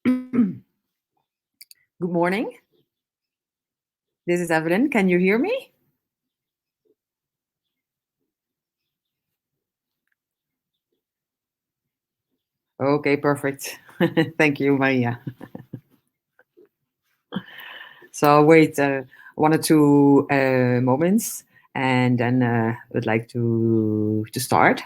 Good morning. This is Eveline. Can you hear me? Okay, perfect. Thank you, Maria. So wait, 1 or 2 moments, and then would like to start.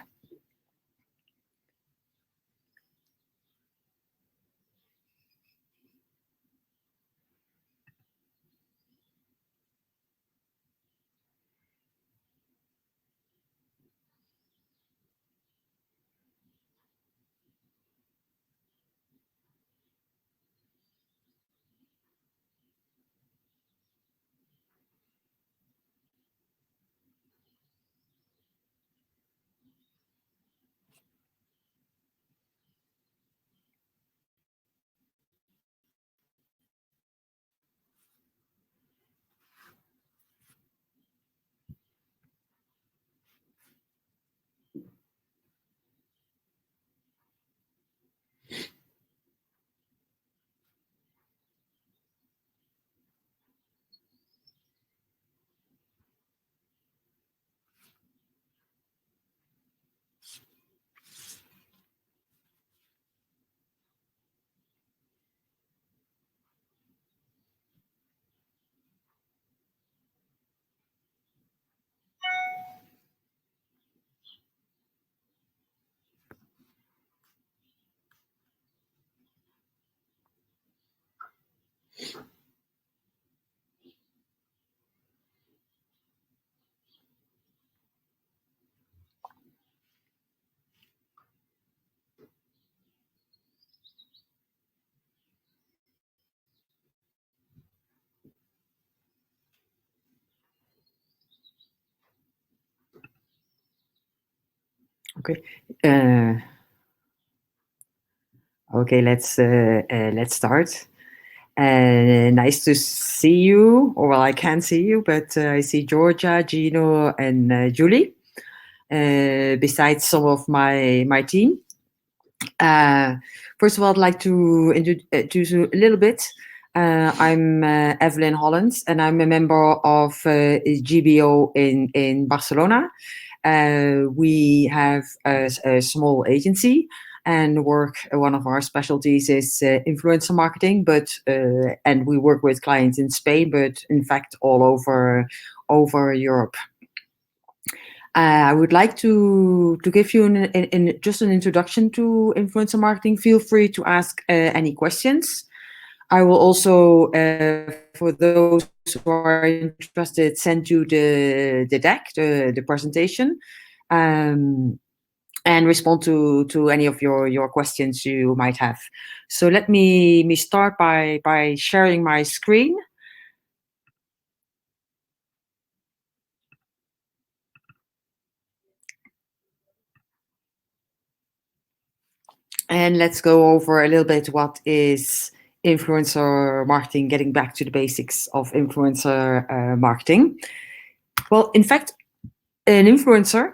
Okay. Okay, let's start. Nice to see you. Or well, I can't see you, but I see Georgia, Gino, and Julie. Besides some of my team. First of all, I'd like to introduce you a little bit. I'm Eveline Hollands, and I'm a member of GBO in Barcelona. We have a small agency and work. One of our specialties is influencer marketing, but and we work with clients in Spain, but in fact all over Europe. I would like to give you just an introduction to influencer marketing. Feel free to ask any questions. I will also, for those who are interested, send you the deck, the presentation, and respond to any of your questions you might have. So let me start by sharing my screen. And let's go over a little bit what is influencer marketing, getting back to the basics of influencer marketing. Well, in fact, an influencer,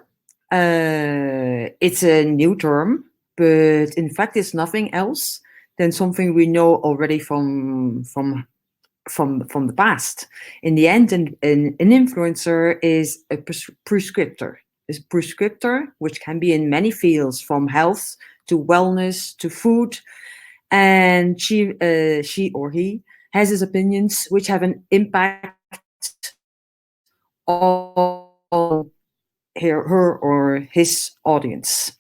it's a new term, but in fact, it's nothing else than something we know already from the past. In the end, an influencer is a prescriptor. Is a prescriptor, which can be in many fields, from health to wellness to food, and she or he has his opinions, which have an impact on her or his audience.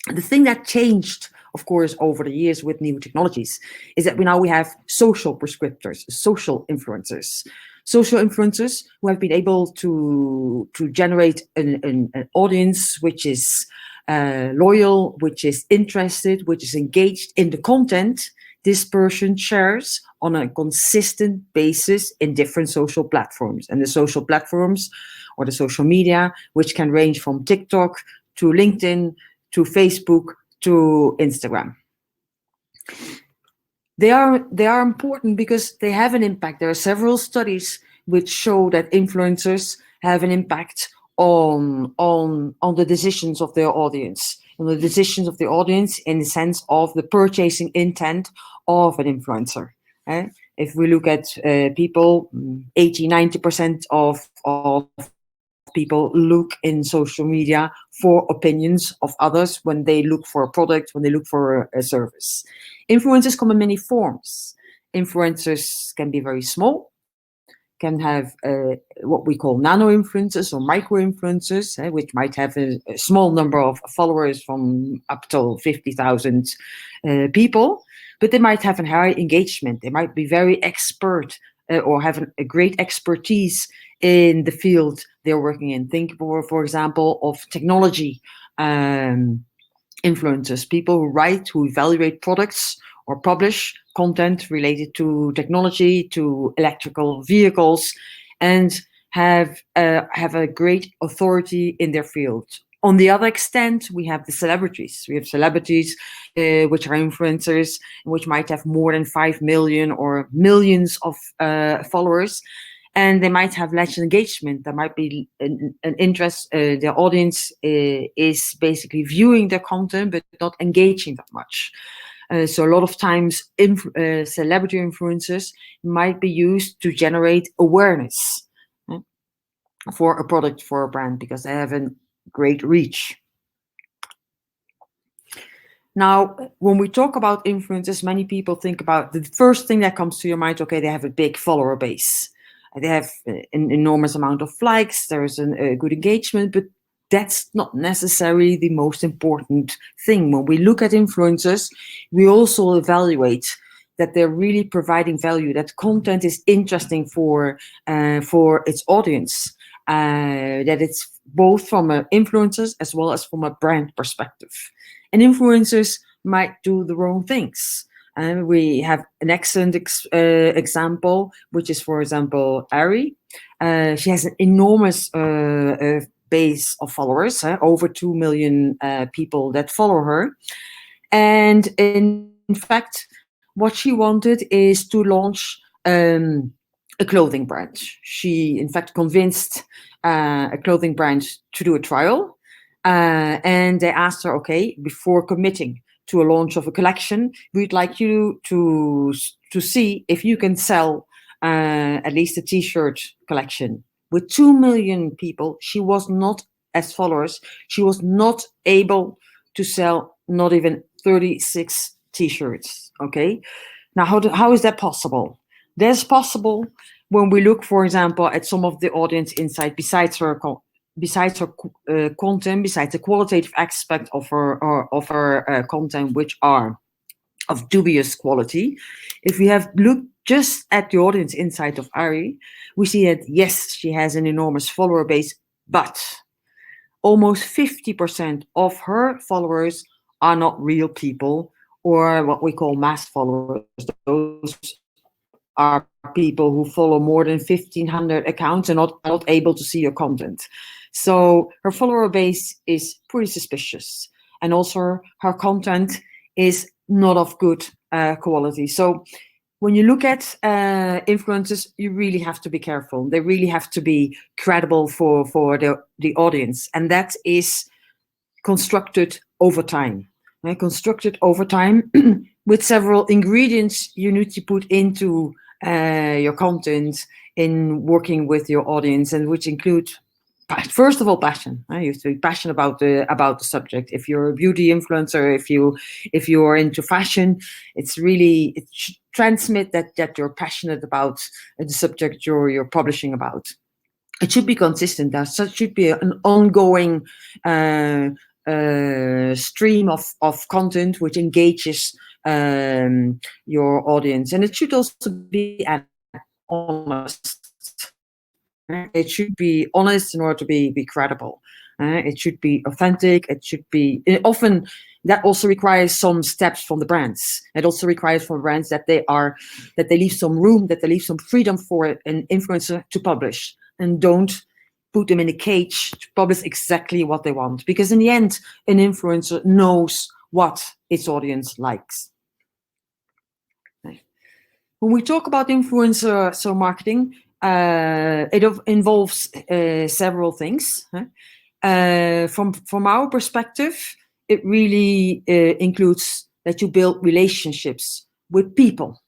The thing that changed, of course, over the years with new technologies is that we have social prescriptors, social influencers. Social influencers who have been able to generate an audience which is loyal, which is interested, which is engaged in the content this person shares on a consistent basis in different social platforms. And the social platforms or the social media, which can range from TikTok to LinkedIn to Facebook to Instagram. They are important because they have an impact. There are several studies which show that influencers have an impact on the decisions of their audience, on the decisions of the audience in the sense of the purchasing intent of an influencer. If we look at people, 80-90% of people look in social media for opinions of others when they look for a product, when they look for a service. Influencers come in many forms. Influencers can be very small, can have what we call nano influencers or micro influencers, which might have a small number of followers from up to 50,000 people, but they might have a high engagement. They might be very expert or have a great expertise in the field they're working in. Think, for example, of technology influencers, people who write, who evaluate products or publish content related to technology, to electrical vehicles, and have a great authority in their field. On the other extent, we have the celebrities. We have celebrities which are influencers, which might have more than 5 million or millions of followers, and they might have less engagement. There might be an interest. Their audience is basically viewing their content, but not engaging that much. So a lot of times, celebrity influencers might be used to generate awareness for a product, for a brand, because they have a great reach. Now, when we talk about influencers, many people think about the first thing that comes to your mind, okay, they have a big follower base. They have an enormous amount of likes, there's a good engagement, but that's not necessarily the most important thing. When we look at influencers, we also evaluate that they're really providing value, that content is interesting for its audience, that it's both from an influencers as well as from a brand perspective. And influencers might do the wrong things. And we have an excellent example, which is, for example, Ari. She has an enormous base of followers, over 2 million people that follow her. And in fact, what she wanted is to launch a clothing brand. She, in fact, convinced a clothing brand to do a trial. And they asked her, okay, before committing to a launch of a collection, we'd like you to see if you can sell at least a t-shirt collection. With 2 million people, she was not, as followers, she was not able to sell not even 36 t-shirts. Okay, now how is that possible? That's possible when we look, for example, at some of the audience insight besides her content, besides the qualitative aspect of her content, which are of dubious quality. If we have looked just at the audience insight of Ari, we see that yes, she has an enormous follower base, but almost 50% of her followers are not real people, or what we call mass followers. Those are people who follow more than 1,500 accounts and not able to see your content. So her follower base is pretty suspicious. And also her content is not of good quality. So when you look at influencers, you really have to be careful. They really have to be credible for the audience. And that is constructed over time. Constructed over time with several ingredients you need to put into your content in working with your audience, and which include, first of all, passion. You have to be passionate about the subject. If you're a beauty influencer, if you are into fashion, it should transmit that you're passionate about the subject you're publishing about. It should be consistent. There should be an ongoing stream of content which engages your audience, and it should also be honest. It should be honest in order to be credible. It should be authentic. It should be often. That also requires some steps from the brands. It also requires from brands that they leave some room, that they leave some freedom for an influencer to publish, and don't put them in a cage to publish exactly what they want. Because in the end, an influencer knows what its audience likes. When we talk about influencer marketing, it involves several things. From our perspective, it really includes that you build relationships with people.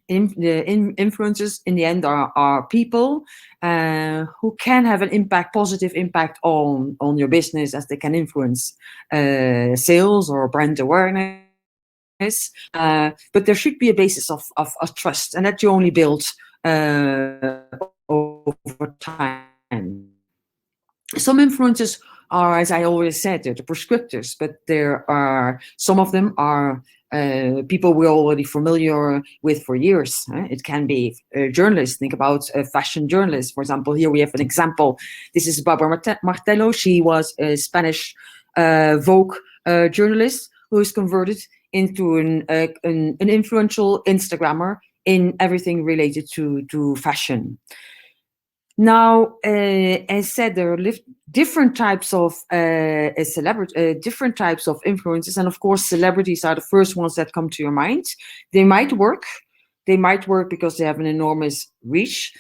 Influencers in the end are people who can have an positive impact on your business, as they can influence sales or brand awareness. But there should be a basis of trust, and that you only build over time. Some influencers are, as I always said, they're the prescriptors, but there are some of them are people we're already familiar with for years. It can be journalists. Think about fashion journalists. For example, here we have an example. This is Barbara Martello. She was a Spanish Vogue journalist who is converted into an influential Instagrammer in everything related to fashion. Now, as said, there are different types of different types of influencers, and of course, celebrities are the first ones that come to your mind. They might work because they have an enormous reach,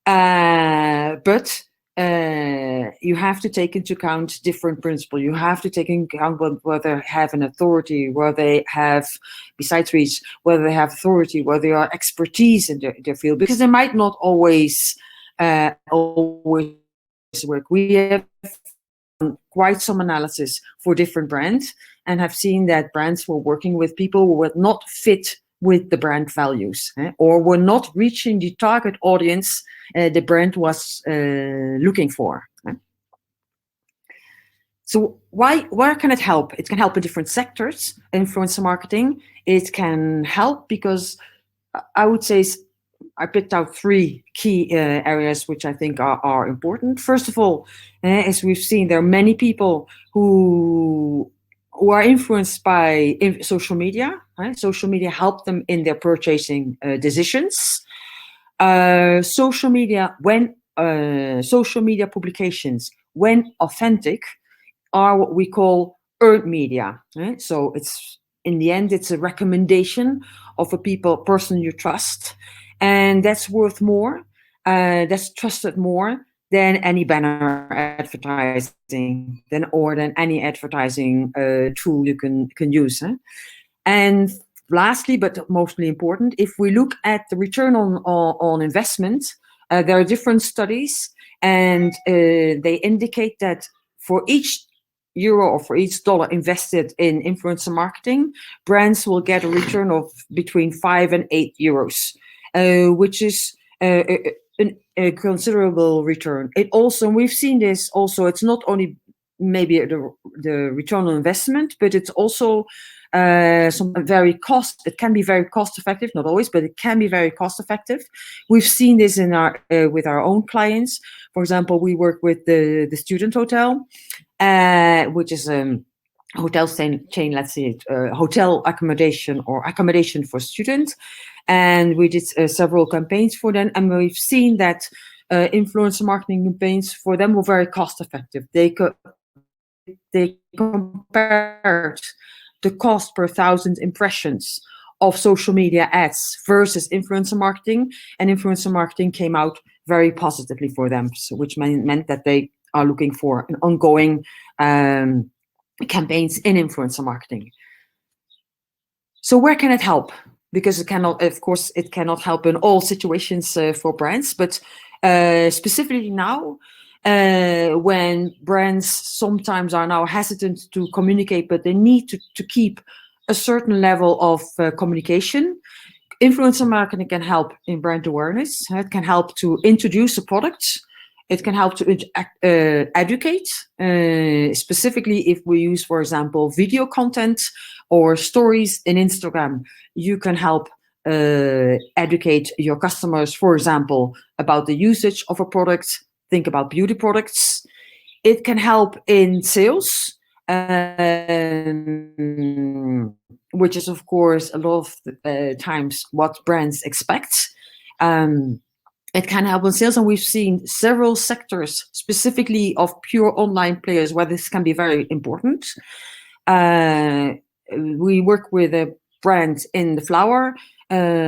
but you have to take into account different principles. You have to take into account whether they have an authority, whether they have, besides reach, whether they have authority, whether they are expertise in their field, because they might not always work. We have done quite some analysis for different brands and have seen that brands were working with people who were not fit with the brand values, or were not reaching the target audience the brand was looking for. So where can it help? It can help in different sectors. Influencer marketing, it can help because I would say I picked out three key areas which I think are important. First of all, as we've seen, there are many people who are influenced by social media. Right? Social media help them in their purchasing decisions. Social media publications, when authentic, are what we call earned media. Right? So it's in the end, it's a recommendation of a person you trust, and that's worth more. That's trusted more than any banner advertising, than any advertising tool you can use. Huh? And lastly, but mostly important, if we look at the return on investment, there are different studies, and they indicate that for each euro or for each dollar invested in influencer marketing, brands will get a return of between 5 and 8 euros, which is a considerable return. It also, we've seen this also, it's not only maybe the return on investment, but it's also it can be very cost effective, not always, but it can be very cost effective. We've seen this in our with our own clients. For example, we work with the student hotel, which is a hotel chain, let's say, hotel accommodation or accommodation for students. And we did several campaigns for them, and we've seen that influencer marketing campaigns for them were very cost effective. They compared the cost per 1,000 impressions of social media ads versus influencer marketing, and influencer marketing came out very positively for them, so, which meant that they are looking for an ongoing campaigns in influencer marketing. So where can it help? Because it cannot, of course, it cannot help in all situations for brands, but specifically now, when brands sometimes are now hesitant to communicate, but they need to keep a certain level of communication. Influencer marketing can help in brand awareness. It can help to introduce a product. It can help to educate, specifically if we use, for example, video content or stories in Instagram. You can help educate your customers, for example, about the usage of a product. Think about beauty products. It can help in sales, which is, of course, a lot of times what brands expect. It can help in sales, and we've seen several sectors, specifically of pure online players, where this can be very important. We work with a brand in the flower,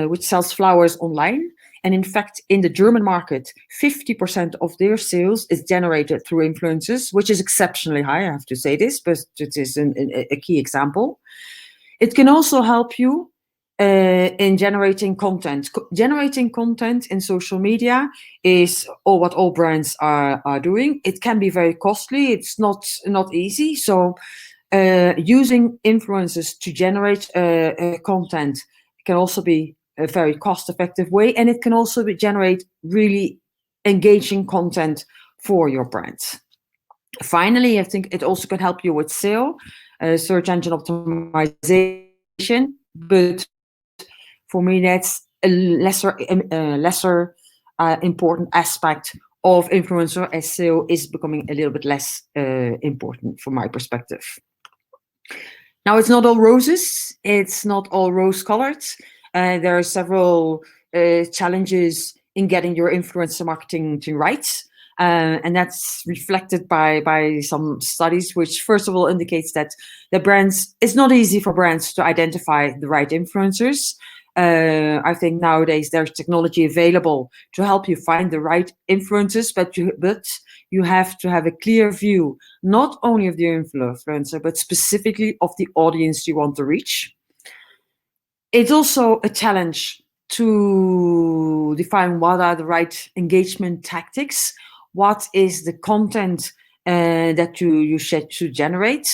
which sells flowers online. And in fact, in the German market, 50% of their sales is generated through influencers, which is exceptionally high, I have to say this, but it is a key example. It can also help you in generating content. Generating content in social media is what all brands are doing. It can be very costly. It's not easy. So using influencers to generate content can also be a very cost-effective way, and it can also generate really engaging content for your brand. Finally, I think it also can help you with SEO, search engine optimization, but for me, that's a lesser important aspect of influencer, as SEO is becoming a little bit less important from my perspective. Now, it's not all roses. It's not all rose-colored. There are several challenges in getting your influencer marketing right. And that's reflected by some studies, which first of all indicates that it's not easy for brands to identify the right influencers. I think nowadays there's technology available to help you find the right influencers, but you have to have a clear view, not only of the influencer, but specifically of the audience you want to reach. It's also a challenge to define what are the right engagement tactics. What is the content that you should generate?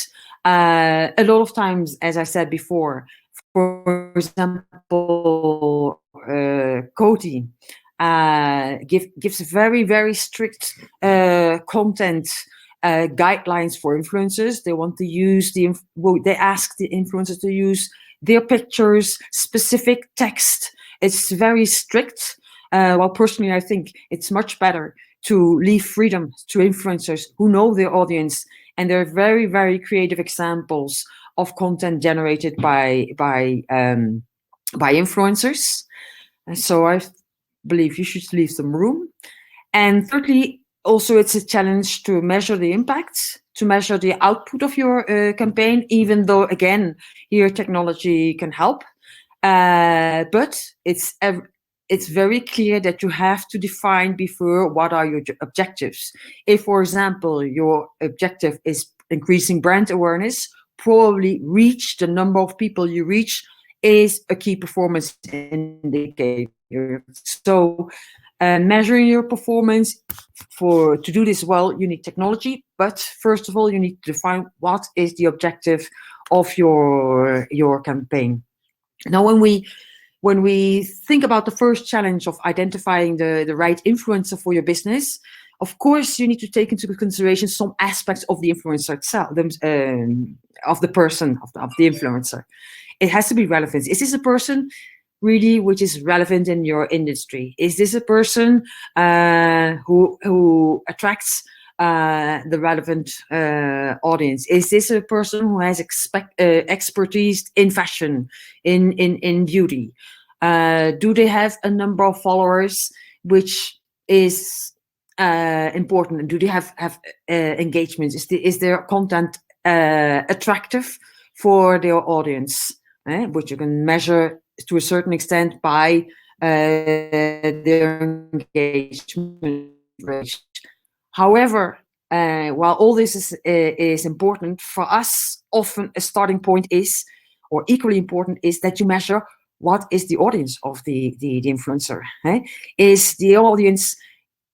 A lot of times, as I said before, for example, Polti gives very, very strict content guidelines for influencers. They want to use they ask the influencers to use their pictures, specific text, It's very strict. Well, personally, I think it's much better to leave freedom to influencers who know their audience, and there are very, very creative examples of content generated by influencers. And so I believe you should leave some room. And thirdly, also it's a challenge to measure the impact, to measure the output of your campaign, even though, again, here technology can help. But it's very clear that you have to define before what are your objectives. If, for example, your objective is increasing brand awareness, probably reach the number of people you reach is a key performance indicator. So measuring your performance, to do this well, you need technology, but first of all, you need to define what is the objective of your campaign. Now, when we think about the first challenge of identifying the right influencer for your business, of course, you need to take into consideration some aspects of the influencer itself, of the person, of the influencer. It has to be relevant. Is this a person really which is relevant in your industry? Is this a person who attracts the relevant audience? Is this a person who has expertise in fashion, in beauty? Do they have a number of followers, which is important? Do they have engagements? Is their content attractive for their audience? Which you can measure to a certain extent by their engagement rate. However, while all this is important, for us, often a starting point is, or equally important, is that you measure what is the audience of the influencer. Is the audience,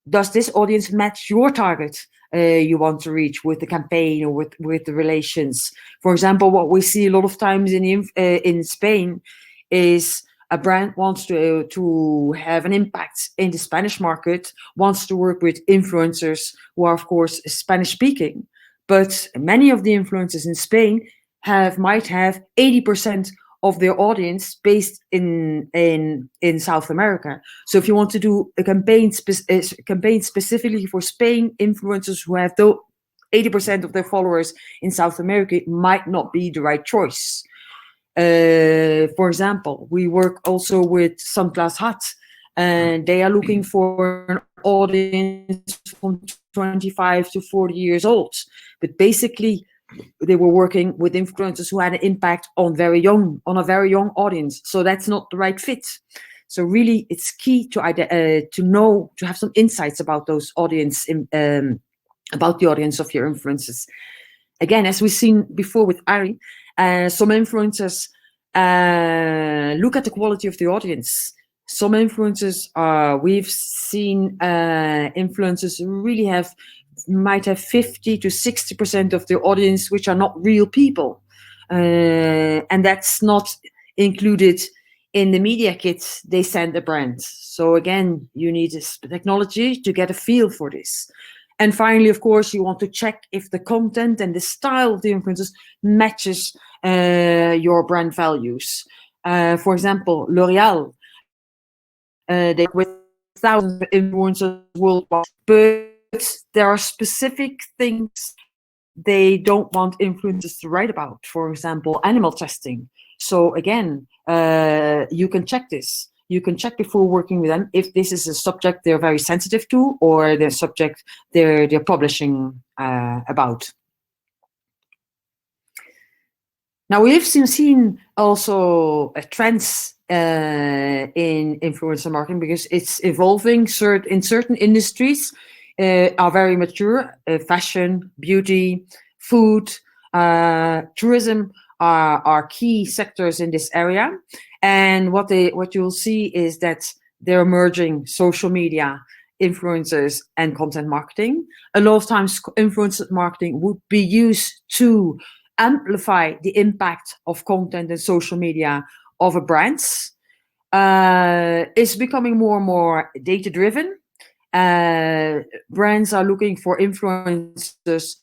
does this audience match your target you want to reach with the campaign or with the relations? For example, what we see a lot of times in Spain is a brand wants to have an impact in the Spanish market, wants to work with influencers who are, of course, Spanish speaking. But many of the influencers in Spain might have 80% of their audience based in South America. So if you want to do a campaign specifically for Spain, influencers who have 80% of their followers in South America, it might not be the right choice. For example, we work also with Sunglass Hut, and they are looking for an audience from 25 to 40 years old. But basically, they were working with influencers who had an impact on a very young audience. So that's not the right fit. So really, it's key to know, to have some insights about those audience, about the audience of your influencers. Again, as we've seen before with Ari, some influencers look at the quality of the audience. Some influencers we've seen influencers really might have 50 to 60% of the audience which are not real people, and that's not included in the media kits they send the brand. So again, you need this technology to get a feel for this. And finally, of course, you want to check if the content and the style of the influencers matches your brand values. For example, L'Oreal, they work with thousands of influencers worldwide, but there are specific things they don't want influencers to write about. For example, animal testing. So again, you can check this. You can check before working with them if this is a subject they're very sensitive to, or the subject they're publishing about. Now, we've seen also trends in influencer marketing, because it's evolving. In certain industries are very mature. Fashion, beauty, food, tourism are key sectors in this area. And what you'll see is that they're merging social media, influencers, and content marketing. A lot of times, influencer marketing would be used to amplify the impact of content and social media of a brand. It's becoming more and more data-driven. Brands are looking for influencers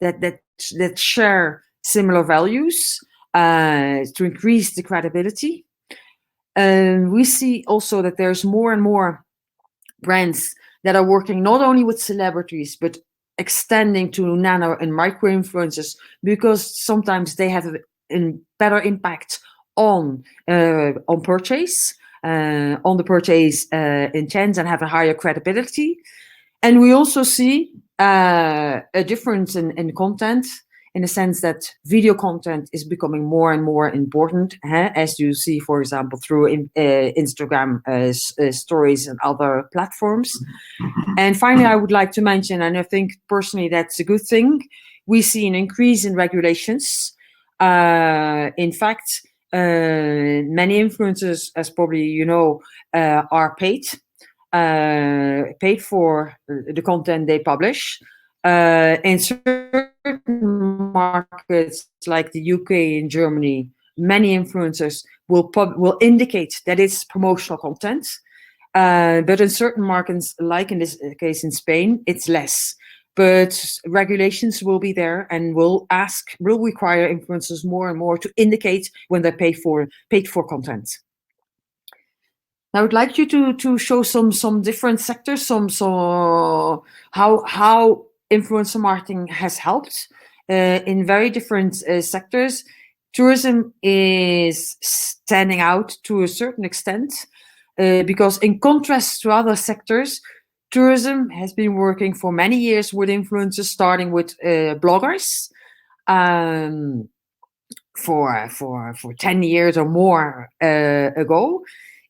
that share similar values to increase the credibility. We see also that there's more and more brands that are working not only with celebrities, but extending to nano and micro influencers, because sometimes they have a better impact on purchase, on the purchase intent, and have a higher credibility. And we also see a difference in content, in the sense that video content is becoming more and more important, as you see, for example, through Instagram stories and other platforms. And finally, I would like to mention, and I think personally that's a good thing, we see an increase in regulations. In fact, many influencers, as probably you know, are paid for the content they publish. In certain markets like the UK and Germany, many influencers will indicate that it's promotional content. But in certain markets, like in this case in Spain, it's less. But regulations will be there and will require influencers more and more to indicate when they're paid for content. I would like you to show some different sectors, how influencer marketing has helped in very different sectors. Tourism is standing out to a certain extent because, in contrast to other sectors, tourism has been working for many years with influencers, starting with bloggers. For 10 years or more ago.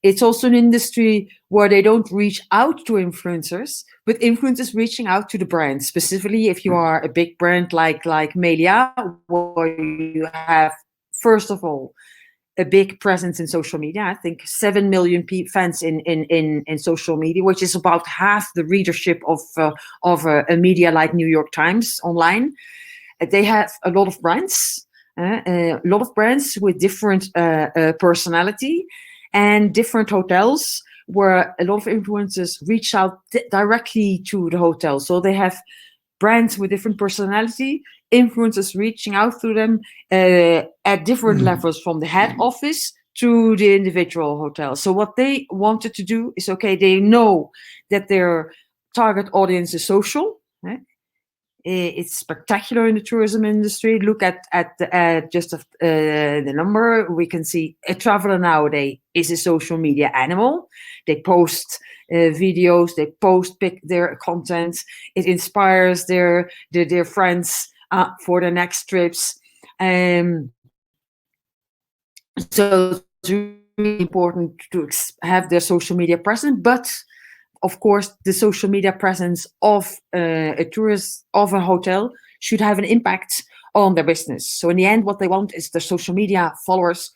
It's also an industry where they don't reach out to influencers, but influencers reaching out to the brand. Specifically, if you are a big brand like Melia, where you have, first of all, a big presence in social media. I think 7 million fans in social media, which is about half the readership of a media like New York Times online. They have a lot of brands. A lot of brands with different personality, and different hotels where a lot of influencers reach out directly to the hotel. So they have brands with different personality, influencers reaching out to them at different levels, from the head office to the individual hotel. So what they wanted to do is, okay, they know that their target audience is social. It's spectacular in the tourism industry. Look at the number. We can see a traveler nowadays is a social media animal. They post videos, they post their content. It inspires their friends for their next trips. So it's really important to have their social media present, but of course, the social media presence of a tourist, of a hotel, should have an impact on their business. So in the end, what they want is the social media followers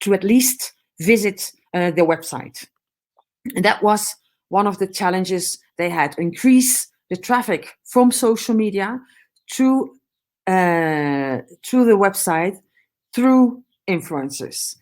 to at least visit their website. And that was one of the challenges they had: increase the traffic from social media to the website through influencers.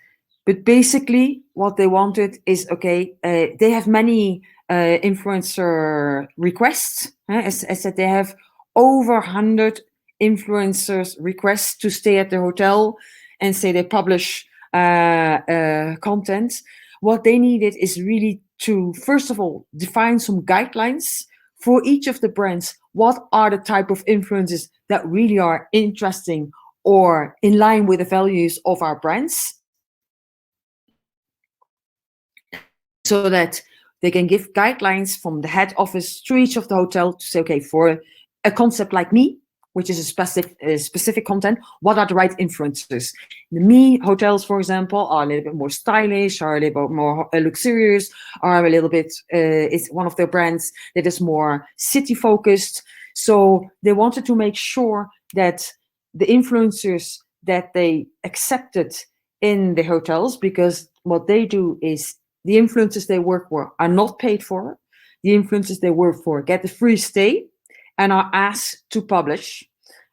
But basically, what they wanted is, okay, they have many influencer requests. As I said, they have over 100 influencers requests to stay at the hotel, and say they publish content. What they needed is really to, first of all, define some guidelines for each of the brands. What are the type of influencers that really are interesting or in line with the values of our brands, so that they can give guidelines from the head office to each of the hotel to say, okay, for a concept like Me, which is a specific content, what are the right influencers? The Me hotels, for example, are a little bit more stylish, are a little bit more luxurious, are a little bit, it's one of their brands that is more city focused. So they wanted to make sure that the influencers that they accepted in the hotels, because what they do is, the influencers they work for are not paid for. The influencers they work for get a free stay and are asked to publish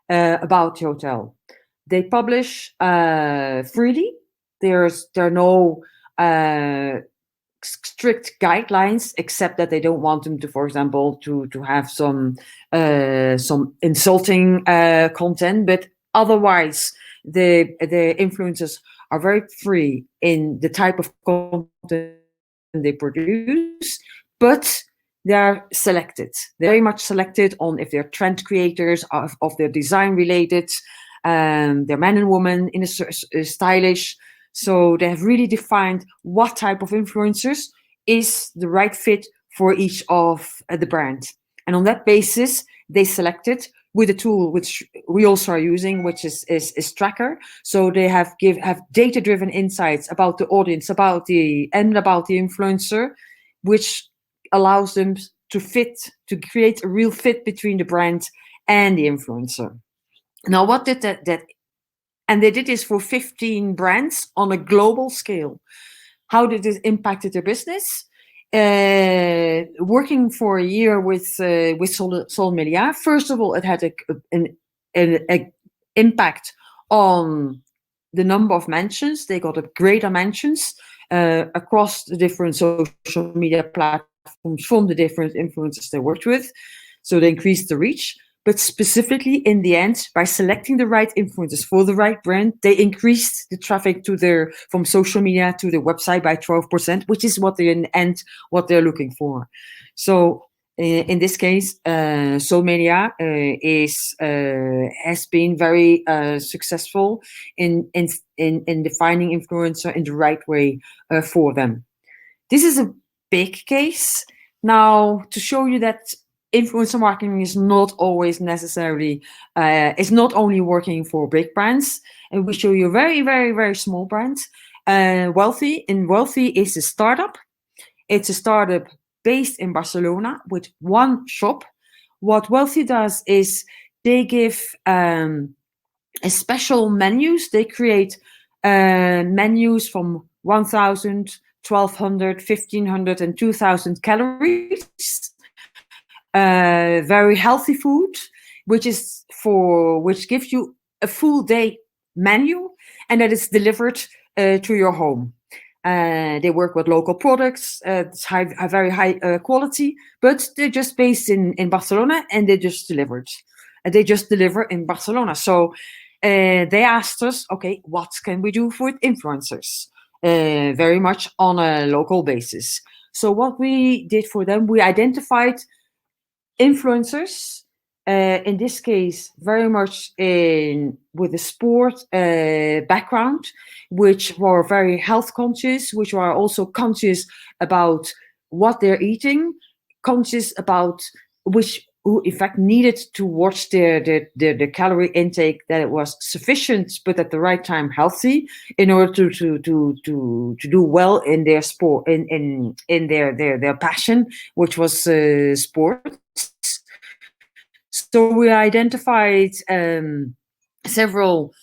about the hotel. They publish freely. There are no strict guidelines, except that they don't want them to, for example, to have some insulting content. But otherwise, the influencers are very free in the type of content they produce, but they are selected. They're very much selected on if they're trend creators, of their design related, they're men and women in a stylish. So they have really defined what type of influencers is the right fit for each of the brand. And on that basis, they selected with a tool which we also are using, which is Tracker. So they have data-driven insights about the audience, about the influencer, which allows them to create a real fit between the brand and the influencer. Now, what did that and they did this for 15 brands on a global scale. How did it impact their business? Working for a year with Sol Media, first of all, it had an impact on the number of mentions. They got a greater mentions across the different social media platforms from the different influencers they worked with. So they increased the reach. But specifically, in the end, by selecting the right influencers for the right brand, they increased the traffic from social media to their website by 12%, which is what they're looking for. So in this case, Soul Media has been very successful in defining influencer in the right way for them. This is a big case. Now, to show you that influencer marketing is not always necessarily, it's not only working for big brands. And we show you a very, very, very small brand. Wealthy is a startup. It's a startup based in Barcelona with one shop. What Wealthy does is they give a special menus. They create menus from 1,000, 1,200, 1,500, and 2,000 calories. Very healthy food, which gives you a full day menu, and that is delivered to your home. They work with local products. It's very high quality, but they're just based in Barcelona, and they just delivered. They just deliver in Barcelona. So they asked us, okay, what can we do for influencers? Very much on a local basis. So what we did for them, we identified influencers, in this case, very much with a sport background, which were very health conscious, which were also conscious about what they're eating, conscious about who in fact needed to watch their calorie intake, that it was sufficient but at the right time healthy, in order to do well in their sport, in their passion, which was sport. So we identified several,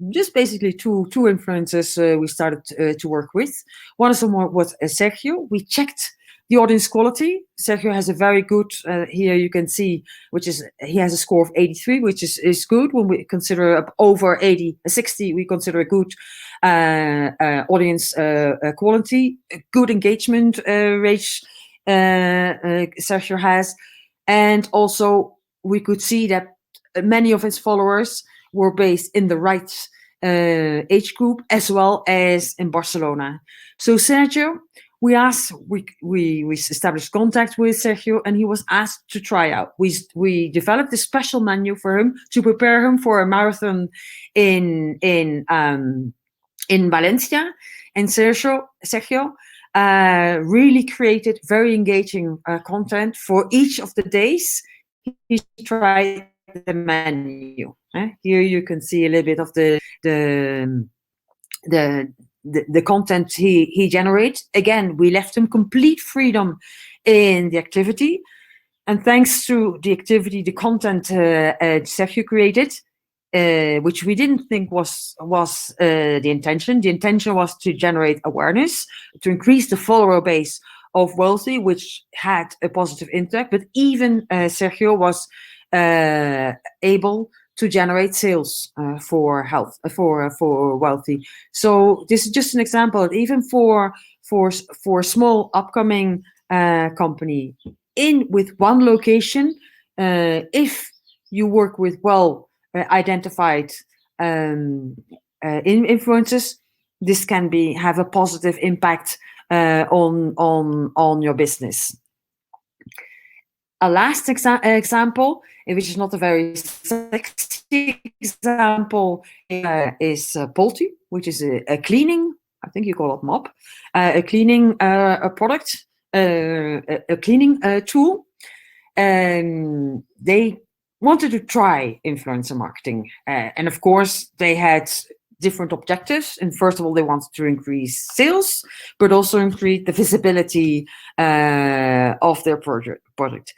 just basically two influencers we started to work with. One of them was Sergio. We checked the audience quality. Sergio has a very good, here you can see, he has a score of 83, which is good. When we consider over 60, we consider a good audience quality, good engagement rate Sergio has. And also, we could see that many of his followers were based in the right age group, as well as in Barcelona. So Sergio, we established contact with Sergio, and he was asked to try out. We developed a special menu for him to prepare him for a marathon in Valencia. And Sergio really created very engaging content for each of the days he tried the menu. Here you can see a little bit of the content he generates. Again, we left him complete freedom in the activity, and thanks to the activity, the content Sergio created, which we didn't think was the intention. The intention was to generate awareness, to increase the follower base of Wealthy, which had a positive impact. But even Sergio was able to generate sales for Wealthy. So this is just an example. Even for a small upcoming company with one location, if you work with identified influencers, this can have a positive impact on your business. A last example, which is not a very sexy example, is Polti, which is a cleaning, I think you call it mop, a cleaning a product, a cleaning tool. They wanted to try influencer marketing. And of course, they had different objectives. And first of all, they wanted to increase sales, but also increase the visibility of their product.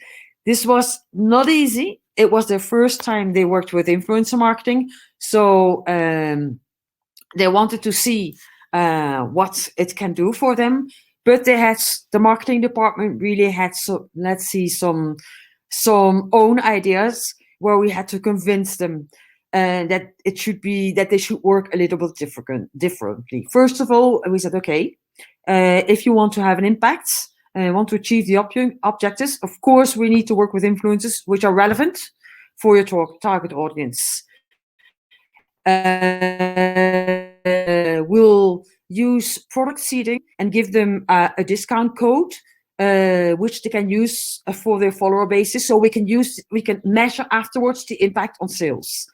This was not easy. It was their first time they worked with influencer marketing. So they wanted to see what it can do for them. But they had, the marketing department really had, some own ideas where we had to convince them that they should work a little bit differently. First of all, we said, okay, if you want to have an impact and want to achieve the objectives, of course, we need to work with influencers which are relevant for your target audience. We'll use product seeding and give them a discount code which they can use for their follower basis, so we can measure afterwards the impact on sales.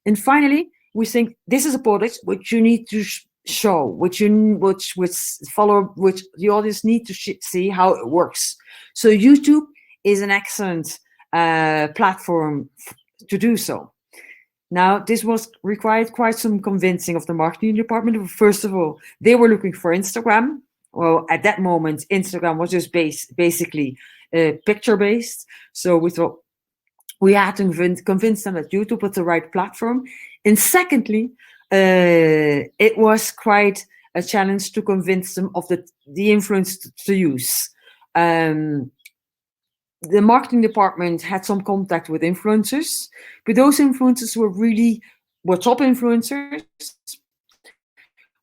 And finally, we think this is a product which you need to show, which the audience need to see how it works. So YouTube is an excellent platform to do so. Now, this required quite some convincing of the marketing department. First of all, they were looking for Instagram. Well, at that moment, Instagram was just basically picture-based. So we thought we had to convince them that YouTube was the right platform. And secondly, it was quite a challenge to convince them of the influence to use. The marketing department had some contact with influencers, but those influencers were top influencers,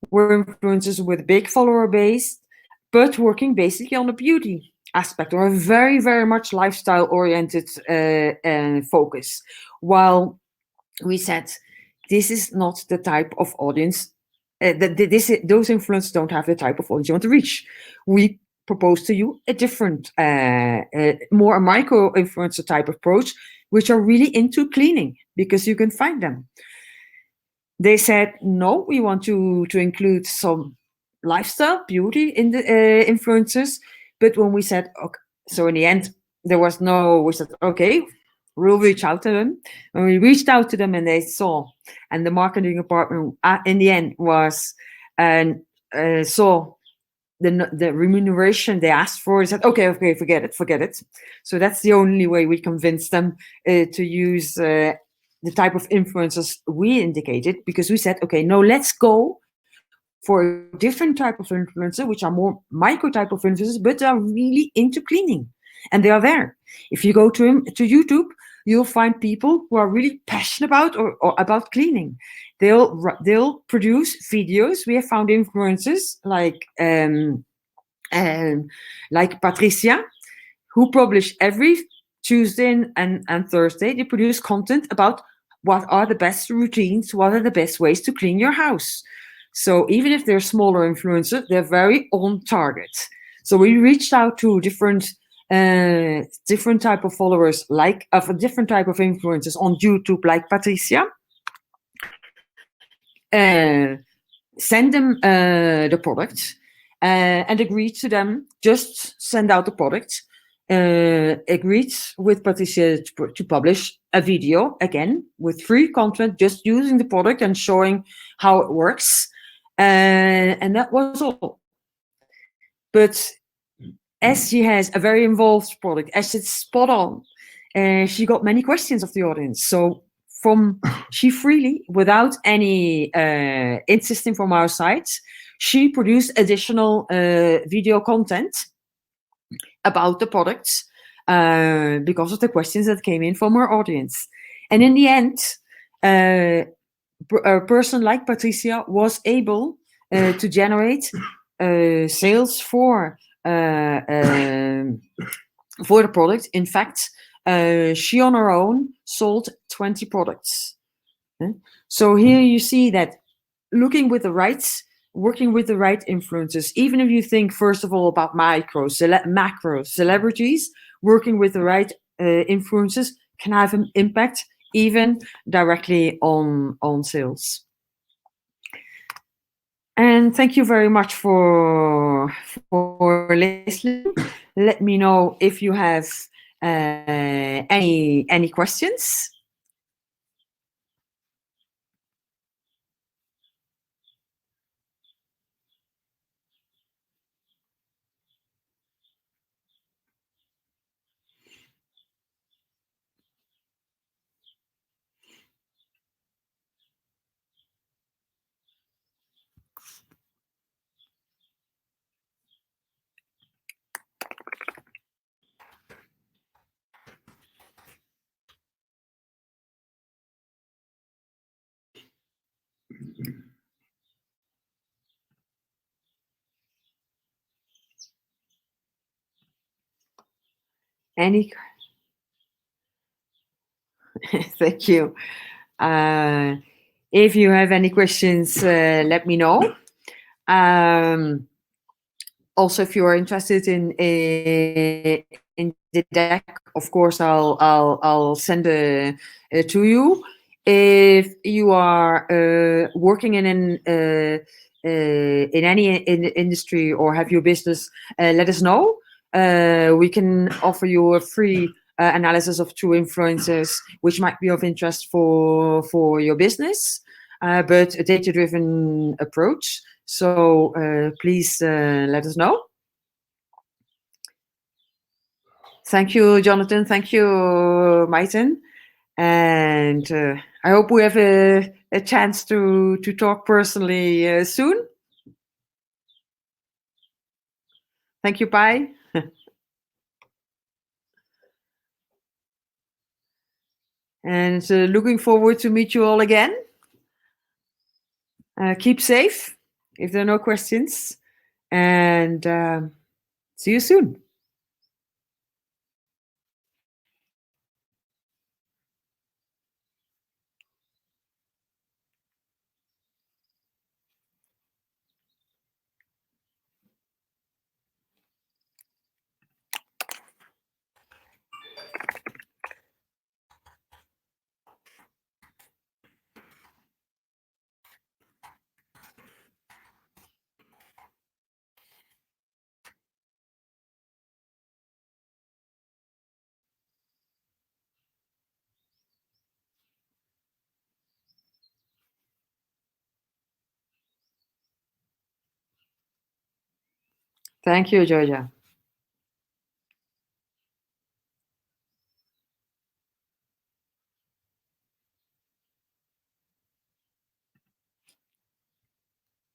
were influencers with big follower base, but working basically on the beauty aspect, or a very, very much lifestyle-oriented focus. While we said, this is not the type of audience, those influencers don't have the type of audience you want to reach. We propose to you a different, more a micro-influencer type approach, which are really into cleaning, because you can find them. They said, no, we want to include some lifestyle, beauty in the influencers. But when we said, okay, so in the end, we said, okay, we'll reach out to them. When we reached out to them and they saw, and the marketing department in the end saw the remuneration they asked for, they said, okay, forget it. So that's the only way we convinced them to use the type of influencers we indicated, because we said, okay, no, let's go for a different type of influencer, which are more micro type of influencers, but are really into cleaning. And they are there. If you go to YouTube, you'll find people who are really passionate about or about cleaning. They'll produce videos. We have found influencers like Patricia, who publish every Tuesday and Thursday. They produce content about what are the best routines, what are the best ways to clean your house. So even if they're smaller influencers, they're very on target. So we reached out to different type of followers, of a different type of influencers on YouTube, like Patricia. Send them the product and agreed to them, just send out the product. Agreed with Patricia to publish a video, again, with free content, just using the product and showing how it works. And that was all. But as she has a very involved product, as it's spot on, she got many questions of the audience. So she freely, without any insisting from our side, she produced additional video content about the products because of the questions that came in from our audience. And in the end, a person like Patricia was able to generate sales for the product. In fact, she on her own sold 20 products. So here you see that looking with the right, working with the right influencers. Even if you think first of all about macro celebrities, working with the right influencers can have an impact even directly on sales. And thank you very much for listening. Let me know if you have any questions. Any? Thank you. If you have any questions, let me know. Also, if you are interested in the deck, of course, I'll send it to you. If you are working in any industry or have your business, let us know. We can offer you a free analysis of two influencers, which might be of interest for your business, but a data-driven approach. So please let us know. Thank you, Jonathan. Thank you, Maiten. And I hope we have a chance to talk personally soon. Thank you, Pai. And looking forward to meet you all again. Keep safe if there are no questions. And see you soon. Thank you, Georgia.